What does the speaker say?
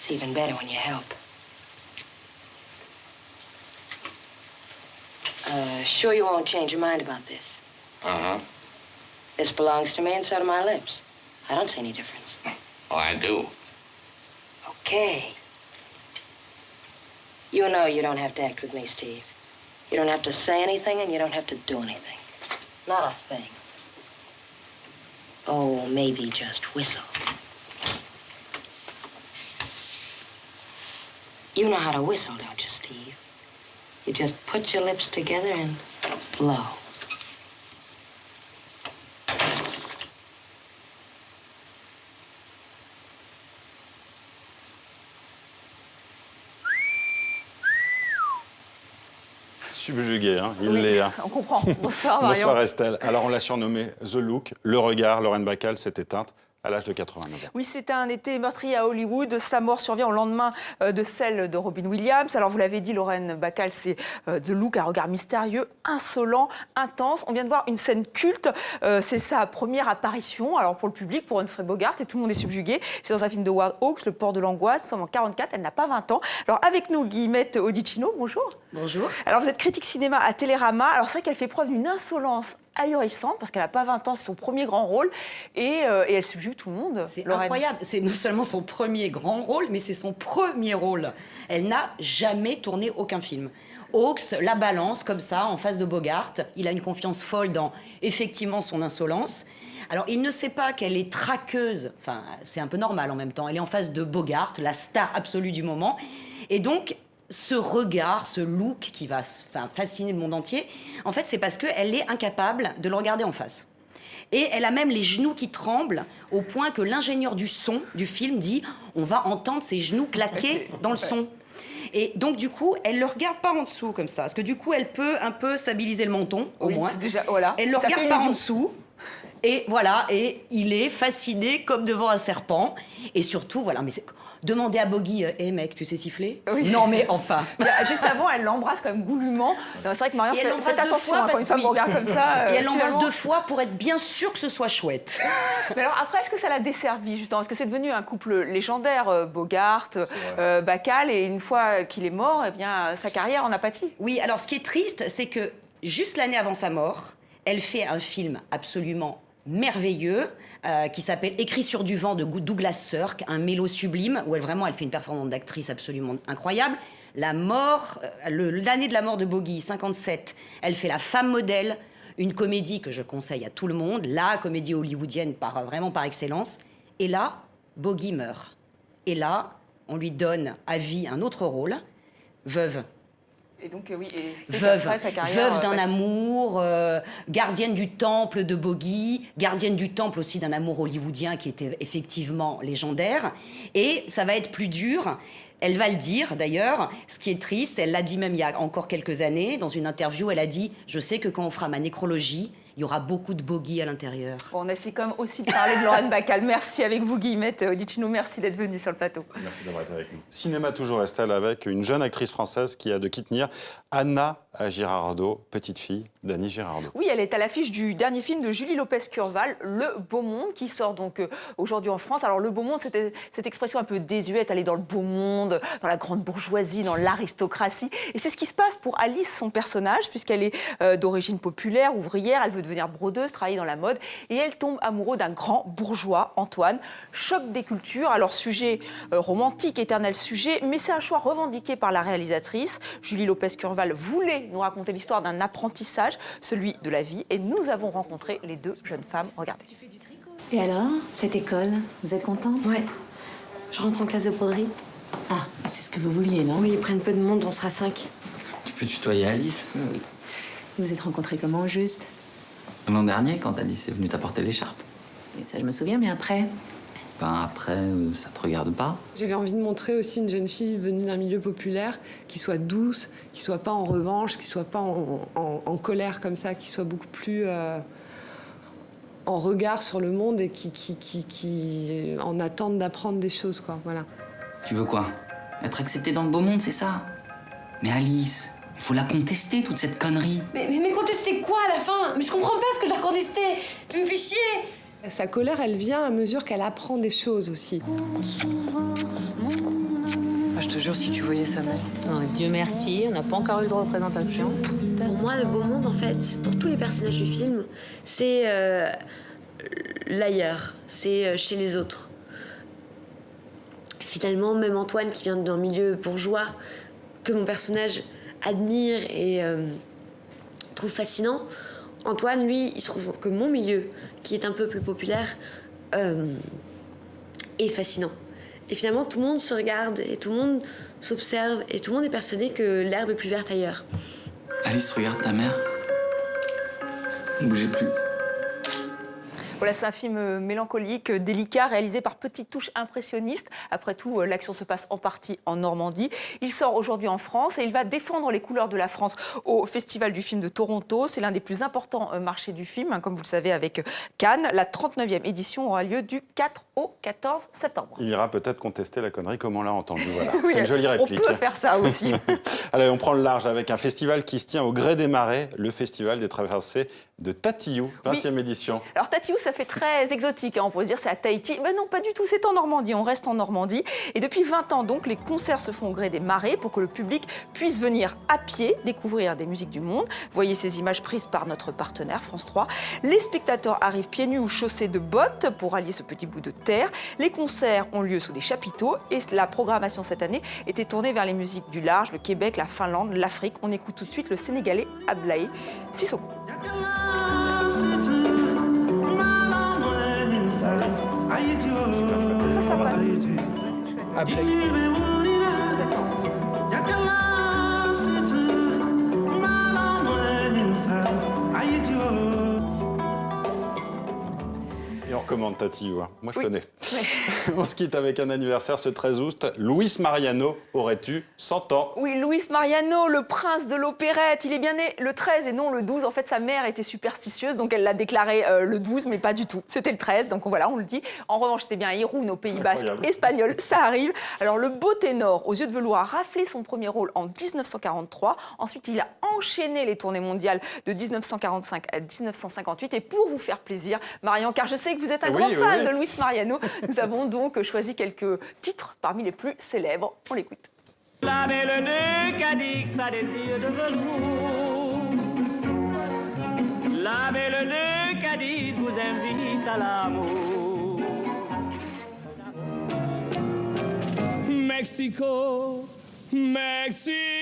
It's even better when you help. Sure you won't change your mind about this? Uh-huh. This belongs to me and so do my lips. I don't see any difference. Oh, I do. Okay. You know you don't have to act with me, Steve. You don't have to say anything and you don't have to do anything. Not a thing. Oh, maybe just whistle. You know how to whistle, don't you, Steve? You just put your lips together and blow. Subjugué, hein. Il Oui, l'est. Hein. on comprend. Bonsoir, Marion. Bonsoir Estelle. Alors on l'a surnommé The Look, le regard. Lorraine Bacall s'est éteinte à l'âge de 89 ans. Oui, c'est un été meurtrier à Hollywood. Sa mort survient au lendemain de celle de Robin Williams. Alors, vous l'avez dit, Lorraine Bacall, c'est The Look, un regard mystérieux, insolent, intense. On vient de voir une scène culte. C'est sa première apparition. Alors, pour le public, pour Humphrey Bogart, et tout le monde est subjugué. C'est dans un film de Howard Hawks, Le port de l'angoisse. Nous sommes en 44, elle n'a pas 20 ans. Alors, avec nous, Guillemette Odicino, bonjour. Bonjour. Alors, vous êtes critique cinéma à Télérama. Alors, c'est vrai qu'elle fait preuve d'une insolence ahurissante, parce qu'elle n'a pas 20 ans, c'est son premier grand rôle, et elle subjugue tout le monde. C'est Lorraine. incroyable, c'est non seulement son premier grand rôle, mais c'est son premier rôle. Elle n'a jamais tourné aucun film. Hawks la balance comme ça, en face de Bogart. Il a une confiance folle dans, effectivement, son insolence. Alors, il ne sait pas qu'elle est traqueuse, enfin, c'est un peu normal en même temps. Elle est en face de Bogart, la star absolue du moment. Et donc, ce regard, ce look qui va fasciner le monde entier, en fait, c'est parce qu'elle est incapable de le regarder en face. Et elle a même les genoux qui tremblent, au point que l'ingénieur du son du film dit « on va entendre ses genoux claquer dans le son ». Et donc, du coup, elle ne le regarde pas en dessous, comme ça. Parce que du coup, elle peut un peu stabiliser le menton, au moins. Déjà, voilà. Elle ne le regarde pas en dessous. Et voilà, et il est fasciné comme devant un serpent. Et surtout, voilà, mais demandez à Boggy, hé mec, tu sais siffler? Oui. Non mais enfin. Juste avant, elle l'embrasse quand même goulûment. C'est vrai que Marion, Et elle l'embrasse faites deux attention fois quand une femme vous regarde comme ça. Et elle l'embrasse finalement. 2 fois pour être bien sûre que ce soit chouette. Mais alors après, est-ce que ça l'a desservi justement? Est-ce que c'est devenu un couple légendaire, Bogart, Bacall, et une fois qu'il est mort, eh bien, sa carrière en a pâti? Oui, alors ce qui est triste, c'est que juste l'année avant sa mort, elle fait un film absolument merveilleux qui s'appelle Écrit sur du vent de Douglas Sirk, un mélo sublime où elle fait une performance d'actrice absolument incroyable. L'année de la mort de Boggy, 57, elle fait La femme modèle, une comédie que je conseille à tout le monde, la comédie hollywoodienne vraiment par excellence. Et là, Boggy meurt. Et là, on lui donne à vie un autre rôle, veuve. Et donc, oui, Veuve d'un amour, gardienne du temple de Boggy, gardienne du temple aussi d'un amour hollywoodien qui était effectivement légendaire. Et ça va être plus dur. Elle va le dire d'ailleurs, ce qui est triste, elle l'a dit même il y a encore quelques années, dans une interview, elle a dit « Je sais que quand on fera ma nécrologie, il y aura beaucoup de Boggy à l'intérieur. » On essaie quand même aussi de parler de Lorraine Bacall. Merci avec vous, Guillemette Odicino. Merci d'être venue sur le plateau. Merci d'avoir été avec nous. Cinéma toujours, Estelle, avec une jeune actrice française qui a de qui tenir, Anna Girardot, petite fille d'Annie Girardot. Oui, elle est à l'affiche du dernier film de Julie Lopez-Curval, Le Beau Monde, qui sort donc aujourd'hui en France. Alors, Le Beau Monde, c'était cette expression un peu désuète, aller dans le beau monde, dans la grande bourgeoisie, dans l'aristocratie. Et c'est ce qui se passe pour Alice, son personnage, puisqu'elle est d'origine populaire, ouvrière, elle veut devenir brodeuse, travailler dans la mode, et elle tombe amoureuse d'un grand bourgeois, Antoine. Choc des cultures, alors sujet romantique, éternel sujet, mais c'est un choix revendiqué par la réalisatrice. Julie Lopez-Curval voulait nous raconter l'histoire d'un apprentissage, celui de la vie, et nous avons rencontré les 2 jeunes femmes. Regardez. Et alors, cette école, vous êtes contente? Ouais. Je rentre en classe de broderie. Ah, c'est ce que vous vouliez, non? Oui, ils prennent peu de monde, on sera 5. Tu peux tutoyer Alice. Vous vous êtes rencontrés comment, au juste? L'an dernier, quand Alice est venue t'apporter l'écharpe. Et ça, je me souviens, mais après? Ben après, ça te regarde pas. J'avais envie de montrer aussi une jeune fille venue d'un milieu populaire qui soit douce, qui soit pas en revanche, qui soit pas en colère comme ça, qui soit beaucoup plus en regard sur le monde et qui en attente d'apprendre des choses, quoi. Voilà. Tu veux quoi? Être acceptée dans le beau monde, c'est ça? Mais Alice, il faut la contester, toute cette connerie. Mais contester quoi à la fin? Mais je comprends pas ce que je dois contester. Tu me fais chier. Sa colère, elle vient à mesure qu'elle apprend des choses aussi. Je te jure, si tu voyais sa mère. Dieu merci, on n'a pas encore eu de représentation. Pour moi, le beau monde, en fait, pour tous les personnages du film, c'est l'ailleurs, c'est chez les autres. Finalement, même Antoine, qui vient d'un milieu bourgeois, que mon personnage admire et trouve fascinant, Antoine, lui, il trouve que mon milieu, qui est un peu plus populaire, est fascinant. Et finalement, tout le monde se regarde et tout le monde s'observe et tout le monde est persuadé que l'herbe est plus verte ailleurs. Alice, regarde ta mère. Ne bougez plus. Voilà, c'est un film mélancolique, délicat, réalisé par petites touches impressionnistes. Après tout, l'action se passe en partie en Normandie. Il sort aujourd'hui en France et il va défendre les couleurs de la France au Festival du film de Toronto. C'est l'un des plus importants marchés du film, comme vous le savez, avec Cannes. La 39e édition aura lieu du 4 au 14 septembre. Il ira peut-être contester la connerie comme on l'a entendu. Voilà. Oui, c'est une jolie réplique. On peut faire ça aussi. Allez, on prend le large avec un festival qui se tient au gré des marais, le Festival des traversées de Tatiou, 20e édition. Alors Tatiou, ça fait très exotique, hein. On pourrait se dire c'est à Tahiti. Ben non, pas du tout, c'est en Normandie, on reste en Normandie. Et depuis 20 ans donc, les concerts se font au gré des marais pour que le public puisse venir à pied découvrir des musiques du monde. Voyez ces images prises par notre partenaire France 3. Les spectateurs arrivent pieds nus ou chaussés de bottes pour allier ce petit bout de terre. Les concerts ont lieu sous des chapiteaux et la programmation cette année était tournée vers les musiques du large, le Québec, la Finlande, l'Afrique. On écoute tout de suite le Sénégalais Ablaye Sissoko. Et on recommande Tatiou, hein. Moi je connais. On se quitte avec un anniversaire ce 13 août. Luis Mariano aurait-tu 100 ans. Oui, Luis Mariano, le prince de l'opérette. Il est bien né le 13 et non le 12. En fait, sa mère était superstitieuse, donc elle l'a déclaré le 12, mais pas du tout. C'était le 13, donc voilà, on le dit. En revanche, c'était bien Irún au Pays Basque, espagnol, ça arrive. Alors, le beau ténor, aux yeux de velours, a raflé son premier rôle en 1943. Ensuite, il a enchaîné les tournées mondiales de 1945 à 1958. Et pour vous faire plaisir, Marian, car je sais que vous êtes un grand fan de Luis Mariano, nous avons donc choisi quelques titres parmi les plus célèbres. On l'écoute. La belle de Cadix a des yeux de velours. La belle de Cadix vous invite à l'amour. Mexico, Mexico.